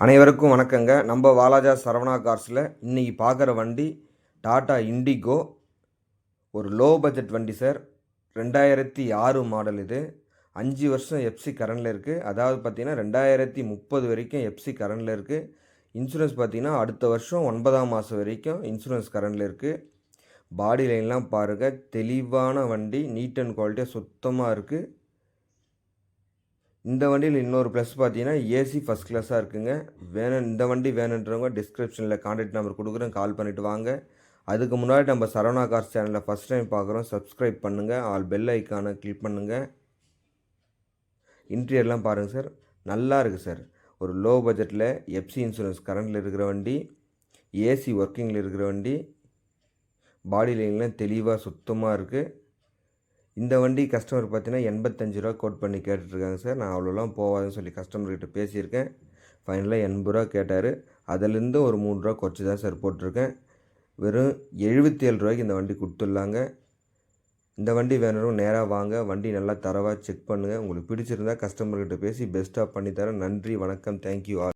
அனைவருக்கும் வணக்கங்க. நம்ம வாலாஜா சரவணா கார்ஸில் இன்றைக்கி பார்க்குற வண்டி டாடா இண்டிகோ. ஒரு லோ பட்ஜெட் வண்டி சார். 2006 மாடல் இது. 5 வருஷம் எஃப்சி கரண்டில் இருக்குது. அதாவது பார்த்திங்கன்னா 2030 வரைக்கும் எஃப்சி கரண்டில் இருக்குது. இன்சூரன்ஸ் பார்த்திங்கன்னா அடுத்த வருஷம் 9ஆம் மாதம் வரைக்கும் இன்சூரன்ஸ் கரண்டில் இருக்குது. பாடி லைன்லாம் பாருங்கள், தெளிவான வண்டி, நீட் அண்ட் குவாலிட்டியாக சுத்தமாக இருக்குது. இந்த வண்டியில் இன்னொரு ப்ளஸ் பார்த்தீங்கன்னா ஏசி ஃபஸ்ட் கிளாஸாக இருக்குங்க. இந்த வண்டி வேணுன்றவங்க டிஸ்கிரிப்ஷனில் கான்டாக்ட் நம்பர் கொடுக்குறேன், கால் பண்ணிவிட்டு வாங்க. அதுக்கு முன்னாடி நம்ம சரவணா கார்ஸ் சேனலில் ஃபஸ்ட் டைம் பார்க்குறோம், சப்ஸ்கிரைப் பண்ணுங்கள், ஆல் பெல் ஐக்கானை கிளிக் பண்ணுங்கள். இன்டீரியர்லாம் பாருங்கள் சார், நல்லா இருக்குது சார். ஒரு லோ பட்ஜெட்டில் எஃப்சி இன்சூரன்ஸ் கரண்டில் இருக்கிற வண்டி, ஏசி ஒர்க்கிங்கில் இருக்கிற வண்டி, பாடி லைன்லாம் தெளிவாக சுத்தமாக இருக்குது. இந்த வண்டி கஸ்டமர் பார்த்தீங்கன்னா 85 ரூபா கோட் பண்ணி கேட்டுட்ருக்காங்க சார். நான் அவ்வளோலாம் போகாதுன்னு சொல்லி கஸ்டமர்கிட்ட பேசியிருக்கேன். ஃபைனலாக 80 ரூபா கேட்டார். அதிலேருந்து ஒரு 3 ரூபா குறைச்சி தான் சார் போட்டிருக்கேன். வெறும் 77 ரூபாய்க்கு இந்த வண்டி கொடுத்துட்லாங்க. இந்த வண்டி வேணும் நேராக வாங்க, வண்டி நல்லா தரவாக செக் பண்ணுங்கள். உங்களுக்கு பிடிச்சிருந்தா கஸ்டமர்கிட்ட பேசி பெஸ்ட்டாக பண்ணித்தரேன். நன்றி, வணக்கம், தேங்க்யூ ஆல்.